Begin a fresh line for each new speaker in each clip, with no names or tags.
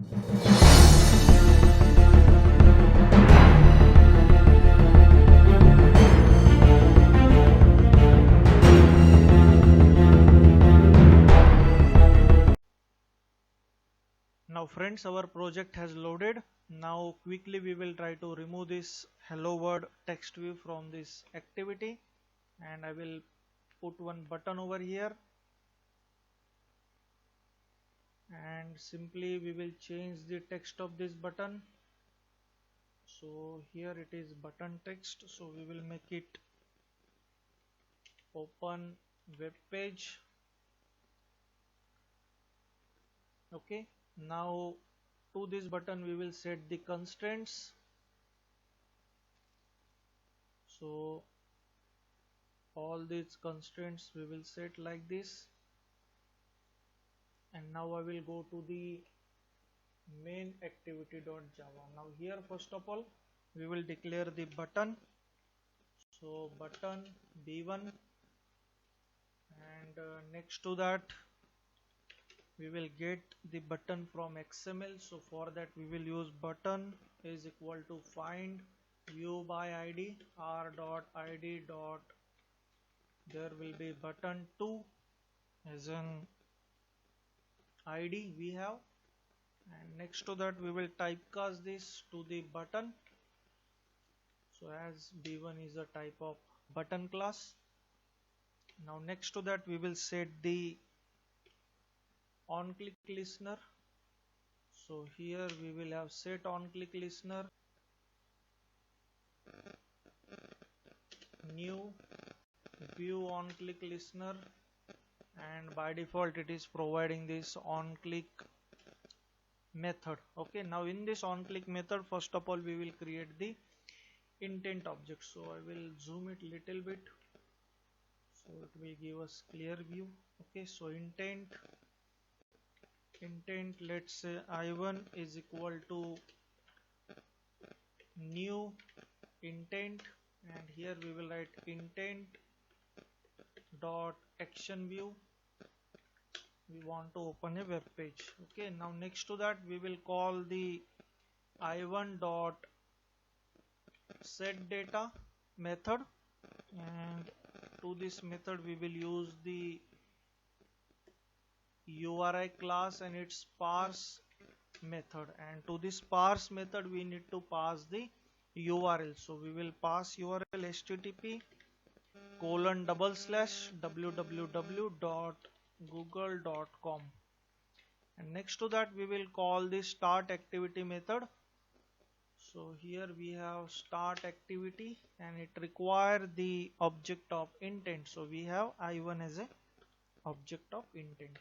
Now friends, our project has loaded. Now quickly we will try to remove this hello world text view from this activity, and I will put one button over here, and simply we will change the text of this button. So here it is button text, so we will make it open web page. Okay, now to this button we will set the constraints. So all these constraints we will set like this, and now I will go to the main activity.java. Now here first of all we will declare the button, so button b1, and next to that we will get the button from XML. So for that we will use button is equal to find view by id r dot id dot, there will be button 2 as an id we have, and next to that we will typecast this to the button. So as b1 is a type of button class. Now next to that we will set the on click listener. So here we will have set on click listener, new view on click listener, and by default it is providing this on click method. Okay, now in this on click method first of all we will create the intent object. So I will zoom it little bit so it will give us clear view. Okay, so intent, let's say I1 is equal to new intent, and here we will write intent dot action view, we want to open a web page. Okay, now next to that we will call the I1 dot set data method, and to this method we will use the URI class and its parse method, and to this parse method we need to pass the URL. So we will pass URL http colon double slash www.google.com, and next to that we will call the start activity method. So here we have start activity and it require the object of intent, so we have I1 as a object of intent.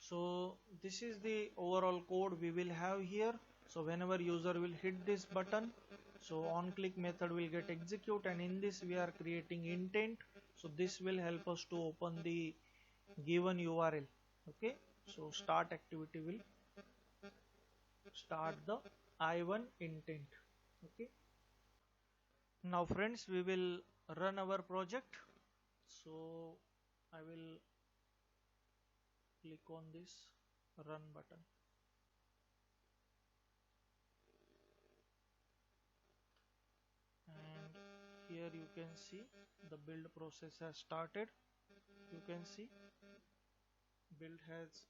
So this is the overall code we will have here. So whenever user will hit this button, so on click method will get execute, and in this we are creating intent. So this will help us to open the given URL. Okay, so start activity will start the I1 intent. Okay, now friends we will run our project. So I will click on this run button, and here you can see the build process has started. You can see build has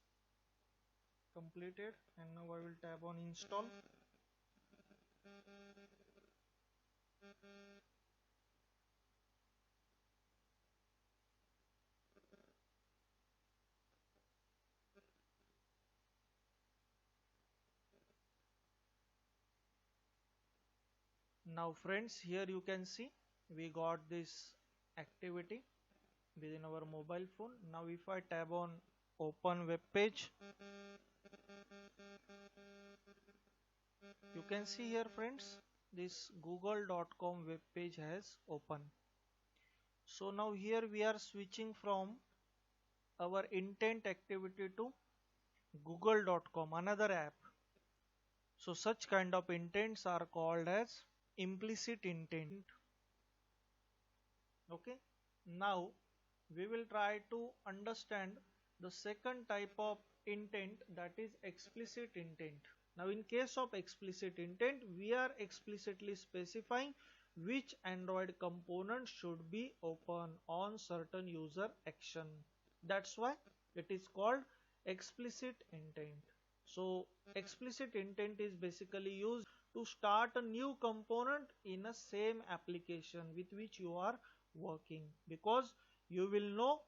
completed, and now I will tap on install. Now friends, here you can see we got this activity within our mobile phone. Now if I tab on open web page, you can see here friends this google.com web page has opened. So now here we are switching from our intent activity to google.com, another app. So such kind of intents are called as implicit intent. Okay, now we will try to understand the second type of intent, that is explicit intent. Now in case of explicit intent, we are explicitly specifying which Android component should be open on certain user action. That's why it is called explicit intent. So explicit intent is basically used to start a new component in a same application with which you are working, because you will know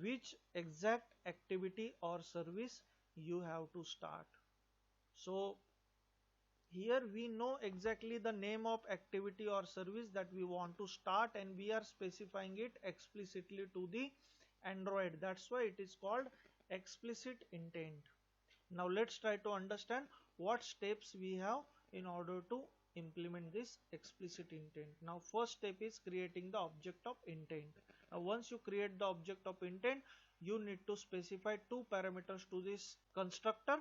which exact activity or service you have to start. So here we know exactly the name of activity or service that we want to start, and we are specifying it explicitly to the Android. That's why it is called explicit intent. Now let's try to understand what steps we have in order to implement this explicit intent. Now first step is creating the object of intent. Now once you create the object of intent, you need to specify two parameters to this constructor.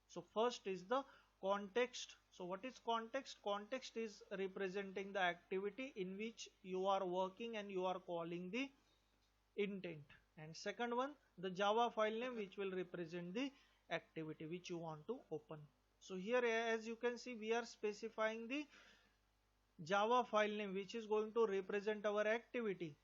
So first is the context. So what is context? Context is representing the activity in which you are working and you are calling the intent. And second one, the Java file name, which will represent the activity which you want to open. So here, as you can see, we are specifying the Java file name which is going to represent our activity.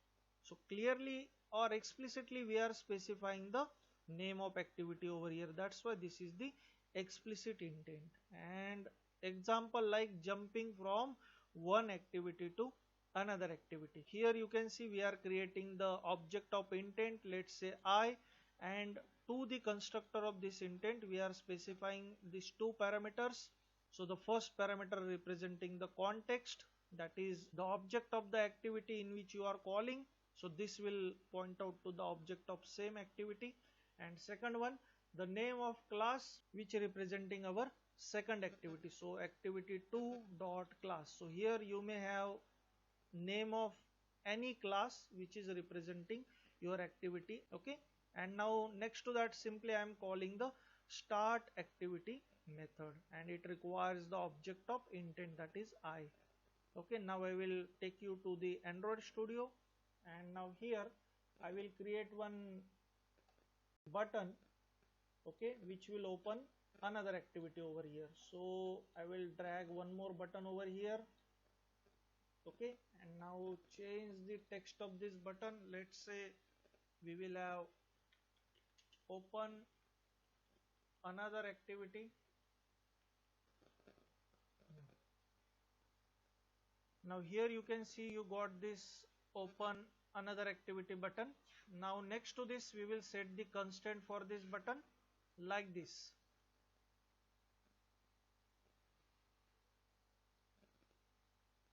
So clearly or explicitly we are specifying the name of activity over here. That's why this is the explicit intent. And example like jumping from one activity to another activity. Here you can see we are creating the object of intent, let's say I, and to the constructor of this intent we are specifying these two parameters. So the first parameter representing the context, that is the object of the activity in which you are calling. So this will point out to the object of same activity. And second one, the name of class which representing our second activity. So activity2 dot class. So here you may have name of any class which is representing your activity. Okay. And now next to that, simply I am calling the start activity method, and it requires the object of intent, that is I. Okay, now I will take you to the Android Studio, and now here I will create one button, okay, which will open another activity over here. So I will drag one more button over here. Okay, and now change the text of this button. Let's say we will have open another activity. Now here you can see you got this open another activity button. Now next to this we will set the constraint for this button like this.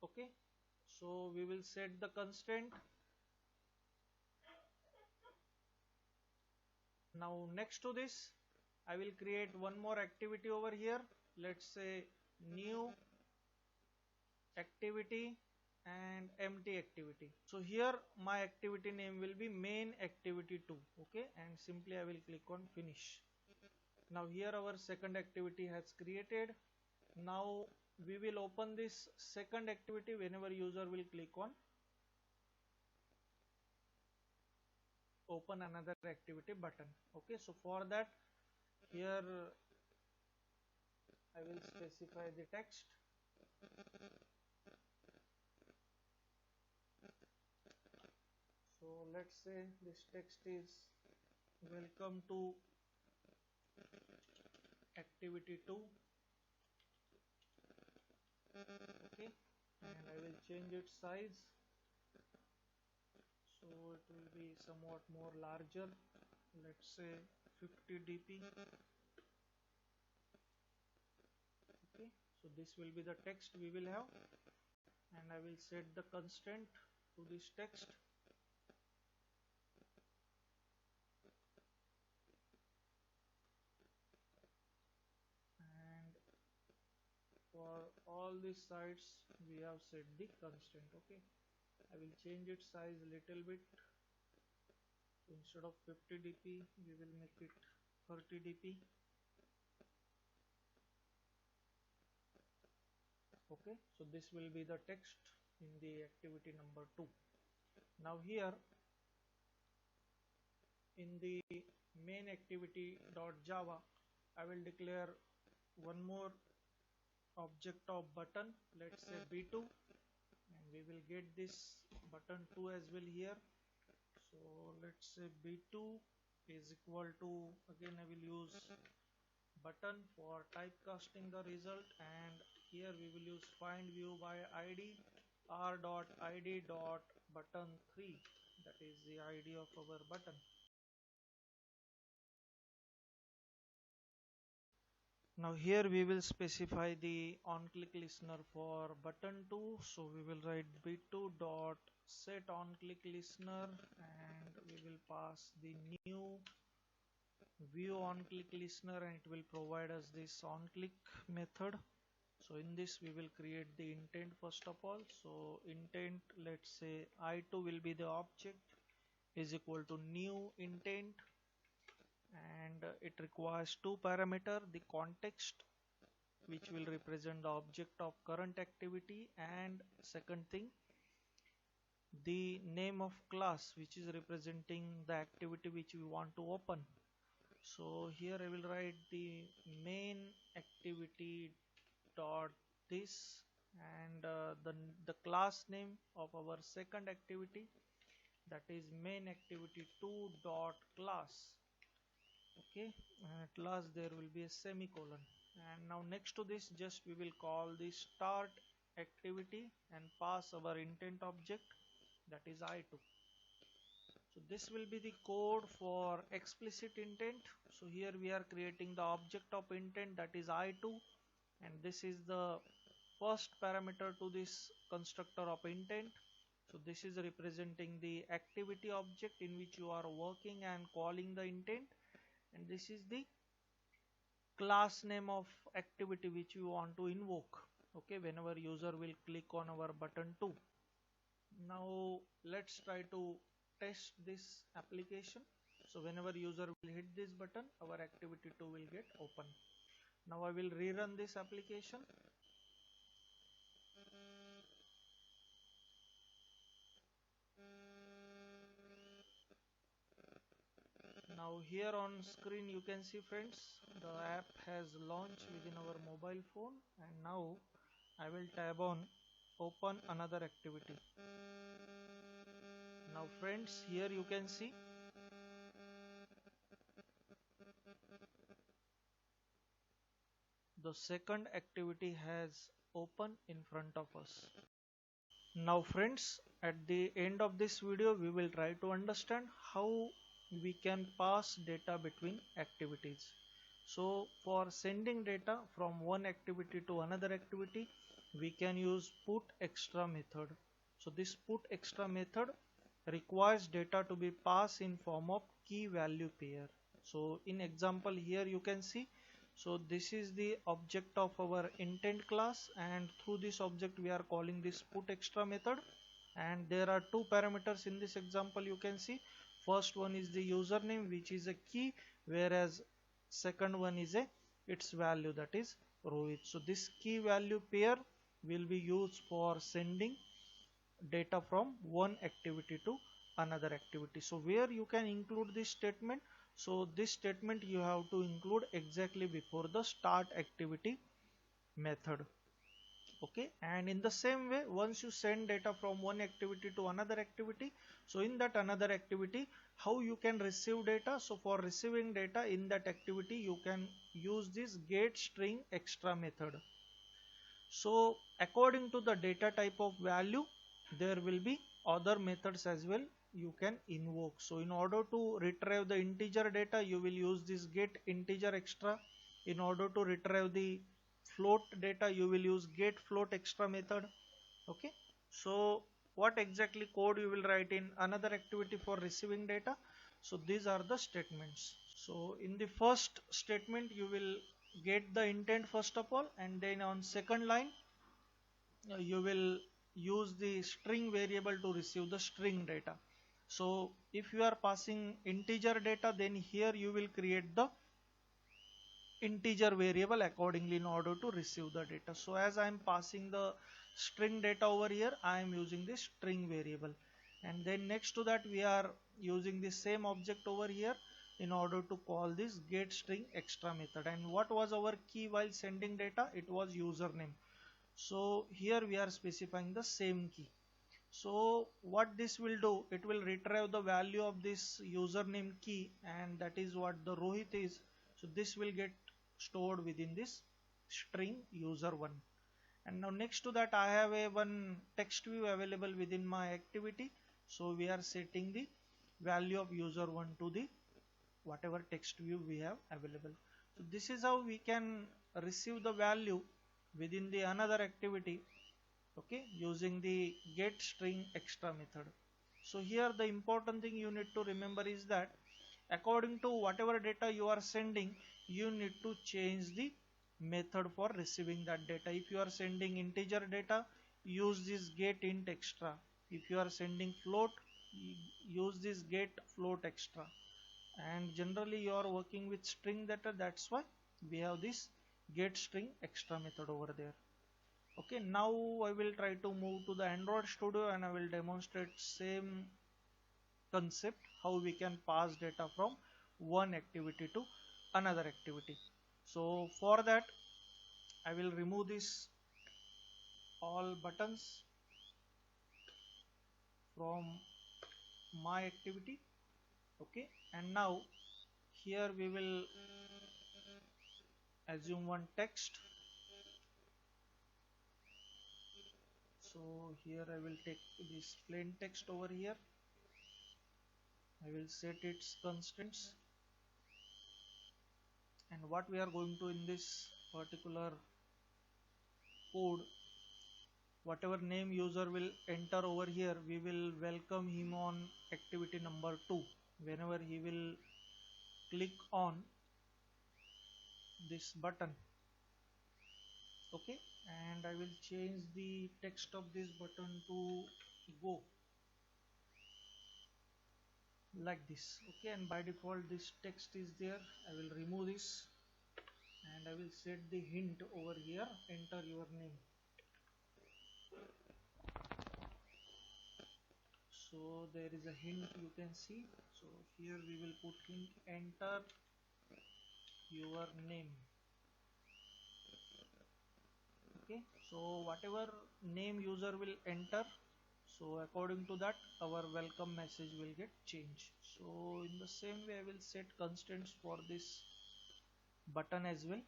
Okay, so we will set the constraint. Now next to this I will create one more activity over here. Let's say new activity and empty activity. So here my activity name will be main activity 2. Okay, and simply I will click on finish. Now here our second activity has created. Now we will open this second activity whenever user will click on open another activity button. Okay, so for that here I will specify the text. So let's say this text is welcome to activity 2. Okay, and I will change its size, so it will be somewhat more larger, let's say 50 dp. Okay, so this will be the text we will have, and I will set the constraint to this text. And for all these sites we have set the constraint. Okay, I will change its size a little bit. So instead of 50 dp we will make it 30 dp. Okay, so this will be the text in the activity number 2. Now here in the main activity dot java, I will declare one more object of button, let's say b2, and we will get this button 2 as well here. So let's say b2 is equal to, again I will use button for typecasting the result, and here we will use find view by id r dot id dot button 3, that is the id of our button. Now here we will specify the on click listener for button 2, so we will write b2 dot set on click listener, and we will pass the new view on click listener, and it will provide us this on click method. So in this we will create the intent first of all. So intent, let's say I2 will be the object, is equal to new intent, and it requires two parameter, the context which will represent the object of current activity, and second thing, the name of class which is representing the activity which we want to open. So here I will write the main activity dot this, and the class name of our second activity, that is main activity 2 dot class. Okay, and at last there will be a semicolon, and now next to this just we will call the start activity and pass our intent object, that is I2. So this will be the code for explicit intent. So here we are creating the object of intent, that is I2, and this is the first parameter to this constructor of intent. So this is representing the activity object in which you are working and calling the intent, and this is the class name of activity which you want to invoke, okay, whenever user will click on our button 2. Now let's try to test this application. So whenever user will hit this button, our activity 2 will get open. Now I will rerun this application. Now here on screen you can see, friends, the app has launched within our mobile phone, and now I will tab on open another activity. Now friends, here you can see the second activity has opened in front of us. Now friends, at the end of this video we will try to understand how we can pass data between activities. So for sending data from one activity to another activity, we can use put extra method. So this put extra method requires data to be passed in form of key value pair. So in example here you can see, so this is the object of our intent class, and through this object we are calling this put extra method, and there are two parameters in this example you can see. First one is the username, which is a key, whereas second one is a its value, that is Rohit. So this key value pair will be used for sending data from one activity to another activity. So where you can include this statement, so this statement you have to include exactly before the start activity method. Okay, and in the same way, once you send data from one activity to another activity, so in that another activity, how you can receive data? So for receiving data in that activity, you can use this get string extra method. So according to the data type of value, there will be other methods as well you can invoke. So in order to retrieve the integer data, you will use this get integer extra. In order to retrieve the float data, you will use get float extra method. Okay, so what exactly code you will write in another activity for receiving data? So these are the statements. So in the first statement you will get the intent first of all, and then on second line you will use the string variable to receive the string data. So if you are passing integer data, then here you will create the integer variable accordingly in order to receive the data. So as I am passing the string data over here, I am using this string variable, and then next to that we are using the same object over here. in order to call this get string extra method. And what was our key while sending data? It was username. So here we are specifying the same key. So what this will do, it will retrieve the value of this username key, and that is what the Rohit is. So this will get stored within this string user1. And now next to that, I have a one text view available within my activity. So we are setting the value of user1 to the whatever text view we have available. So this is how we can receive the value within the another activity, okay, using the get string extra method. So here the important thing you need to remember is that according to whatever data you are sending, you need to change the method for receiving that data. If you are sending integer data, use this get int extra. If you are sending float, use this get float extra. And generally you are working with string data, that's why we have this get string extra method over there. Okay, now I will try to move to the Android Studio and I will demonstrate same concept, how we can pass data from one activity to another activity. So for that I will remove this all buttons from my activity. Okay, and now here we will assume one text. So here I will take this plain text over here. I will set its constants, and what we are going to in this particular code, whatever name user will enter over here, we will welcome him on activity number 2 whenever he will click on this button. Okay, and I will change the text of this button to go, like this. Okay, and by default this text is there. I will remove this and I will set the hint over here, enter your name. So there is a hint you can see. So here we will put hint, enter your name. Okay, so whatever name user will enter, so according to that our welcome message will get changed. So in the same way I will set constants for this button as well,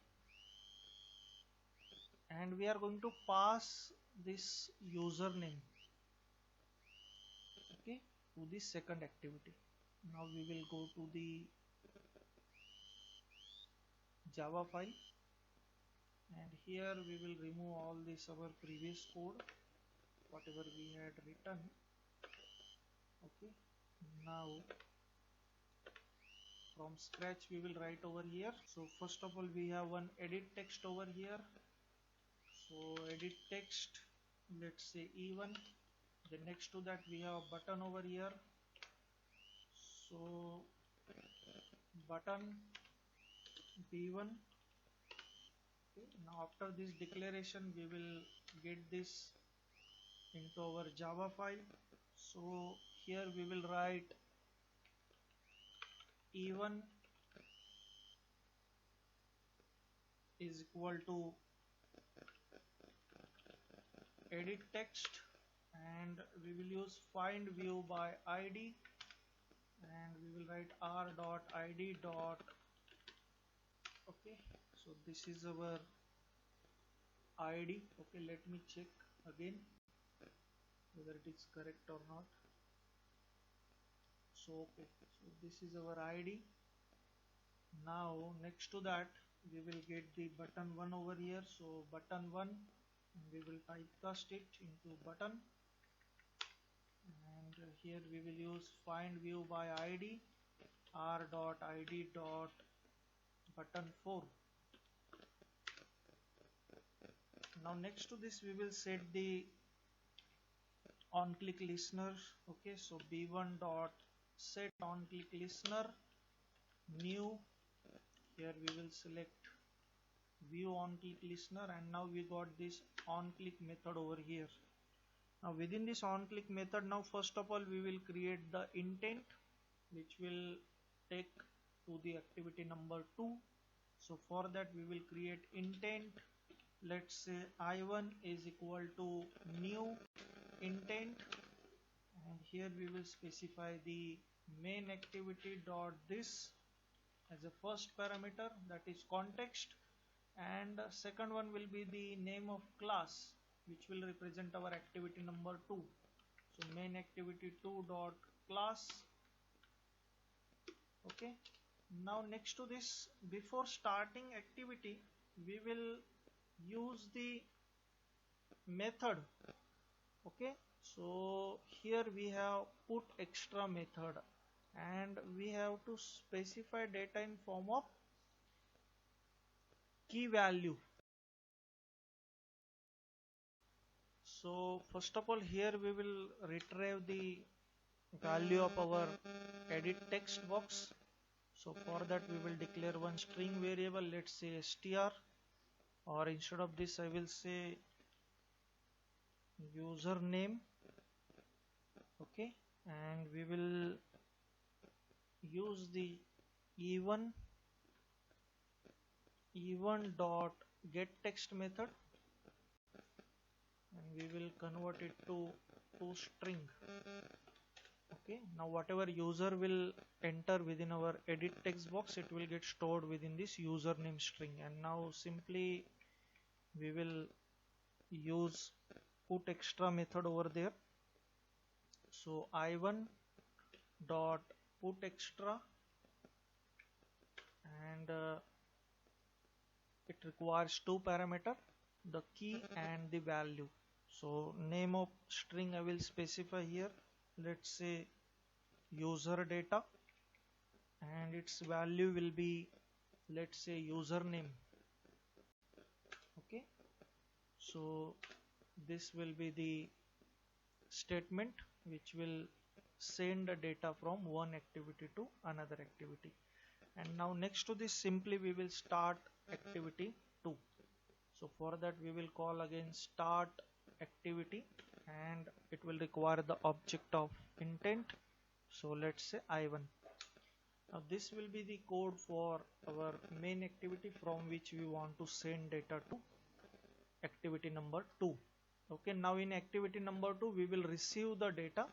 and we are going to pass this username, okay, to the second activity. Now we will go to the Java file, and here we will remove all this our previous code, whatever we had written. Okay, now from scratch we will write over here. So first of all we have one edit text over here. So edit text, let's say E1. Then next to that we have a button over here. So button B1. Okay, now after this declaration we will get this into our Java file. So here we will write E1 is equal to edit text, and we will use find view by id, and we will write r dot id dot. Okay, so this is our id. Okay, let me check again whether it is correct or not. So okay, so this is our id. Now next to that we will get the button 1 over here. So button 1, and we will typecast it into button, and here we will use find view by id, r dot id dot button 4. Now next to this we will set the on click listener. Okay, so b1 dot set on click listener new. Here we will select view on click listener, and now we got this on click method over here. Now within this on click method, now first of all we will create the intent, which will take to the activity number 2. So for that we will create intent. Let's say I1 is equal to new intent, and here we will specify the main activity dot this as a first parameter, that is context, and second one will be the name of class which will represent our activity number 2. So main activity 2 dot class. Okay, now next to this, before starting activity we will use the method. Okay, so here we have put extra method, and we have to specify data in form of key value. So first of all, here we will retrieve the value of our edit text box. So for that we will declare one string variable, let's say str, or instead of this I will say username. Okay, and we will use the even dot get text method, and we will convert it to string. Okay, now whatever user will enter within our edit text box, it will get stored within this username string. And now simply we will use put extra method over there. So I1 dot put extra, and it requires two parameter, the key and the value. So name of string I will specify here, let's say user data, and its value will be, let's say, username. Okay, so this will be the statement which will send the data from one activity to another activity. And now next to this, simply we will start activity 2. So for that we will call again start activity, and it will require the object of intent. So let's say I1. Now this will be the code for our main activity from which we want to send data to activity number 2. Okay, now in activity number 2 we will receive the data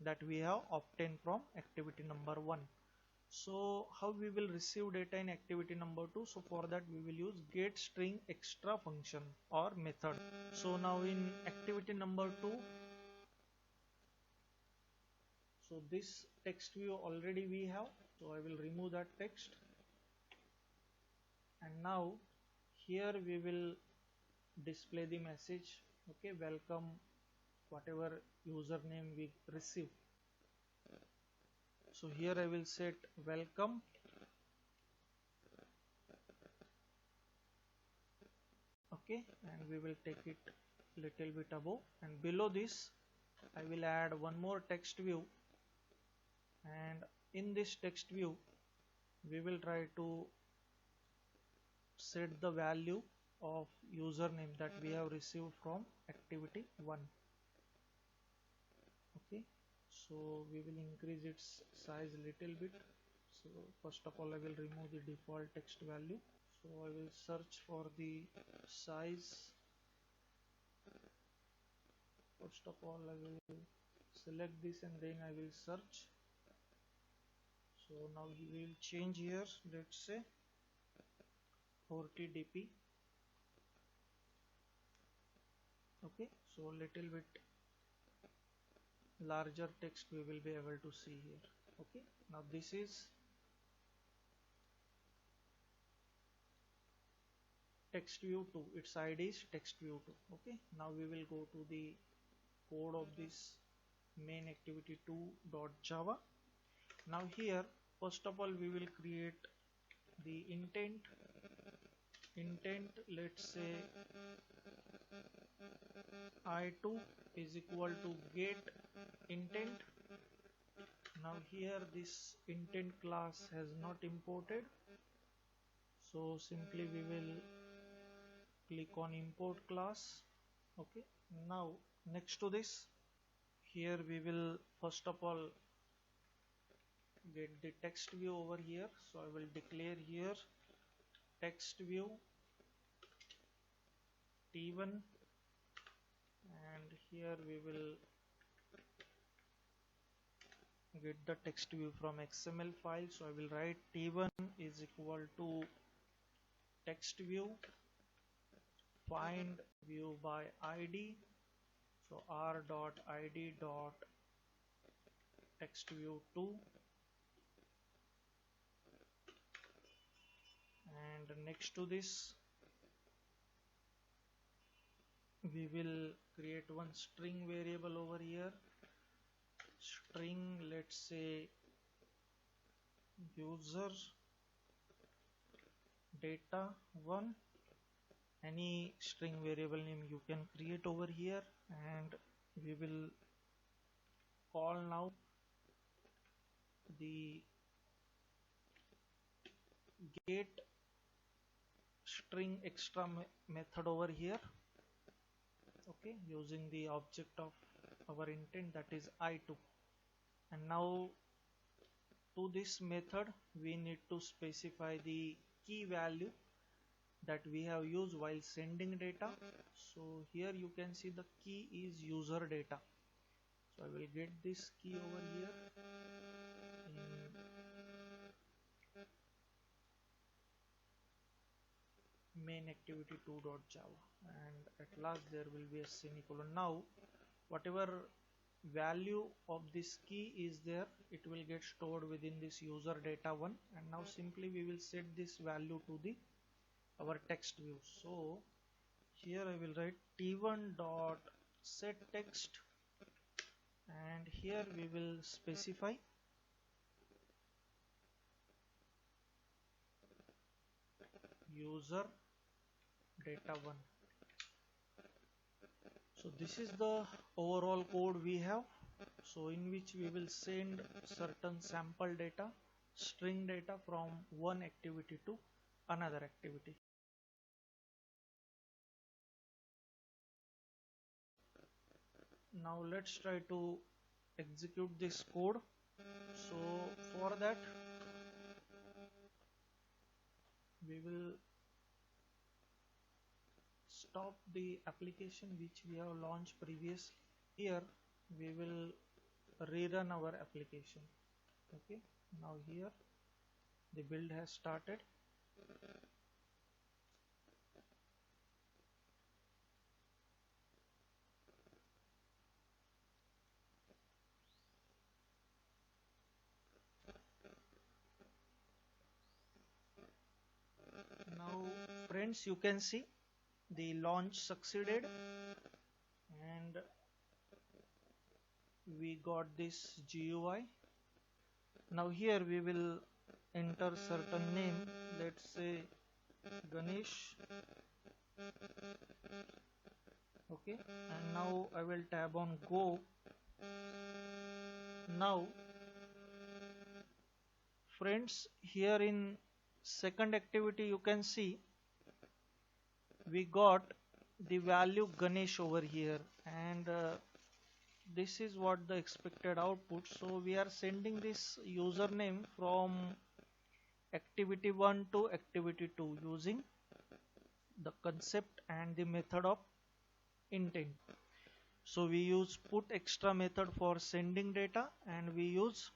that we have obtained from activity number 1. So how we will receive data in activity number 2? So for that we will use get string extra function or method. So now in activity number 2, so this text view already we have, so I will remove that text, and now here we will display the message. Okay, welcome, whatever username we receive. So here I will set welcome, okay, and we will take it little bit above, and below this I will add one more text view, and in this text view we will try to set the value of username that we have received from activity 1. Okay, so we will increase its size little bit. So first of all I will remove the default text value. So I will search for the size. First of all I will select this, and then I will search. So now we will change here, let's say 40 dp. Okay, so little bit larger text we will be able to see here. Okay, now this is text view 2, its ID is text view 2. Okay, now we will go to the code of this main activity 2.java. Now here first of all we will create the intent. Let's say I2 is equal to get intent. Now here this intent class has not imported, so simply we will click on import class. Okay, now next to this, here we will first of all get the text view over here. So I will declare here text view t1, and here we will get the text view from XML file. So I will write t1 is equal to text view find view by id. So r dot id dot text view 2, and next to this we will create one string variable over here. String, let's say user data 1, any string variable name you can create over here, and we will call now the get string extra method over here, okay, using the object of our intent, that is I2. And now to this method we need to specify the key value that we have used while sending data. So here you can see the key is user data. So I will get this key over here in main activity 2.java, and at last there will be a semicolon. Now whatever value of this key is there, it will get stored within this user data 1, and now simply we will set this value to the our text view. So here I will write t1 dot set text, and here we will specify user data 1. So this is the overall code we have, so in which we will send certain sample data, string data from one activity to another activity. Now let's try to execute this code. So for that we will stop the application which we have launched previously. Here we will rerun our application. Okay, now here the build has started. Now friends, you can see the launch succeeded and we got this GUI. Now here we will enter certain name, let's say Ganesh. Okay, and now I will tab on go. Now friends, here in second activity you can see we got the value Ganesh over here, and this is what the expected output. So we are sending this username from activity 1 to activity 2 using the concept and the method of intent. So we use put extra method for sending data, and we use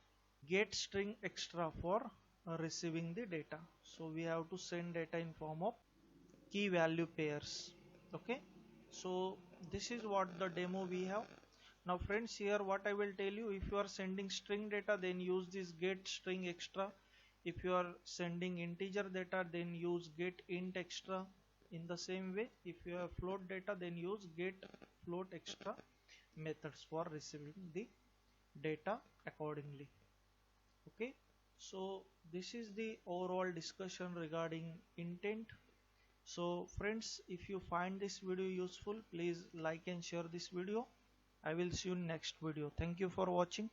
get string extra for receiving the data. So we have to send data in form of key value pairs. Okay, so this is what the demo we have. Now friends, here what I will tell you, if you are sending string data, then use this get string extra. If you are sending integer data, then use get int extra. In the same way, if you have float data, then use get float extra methods for receiving the data accordingly. Okay, so this is the overall discussion regarding intent. So friends, if you find this video useful, please like and share this video. I will see you in next video. Thank you for watching.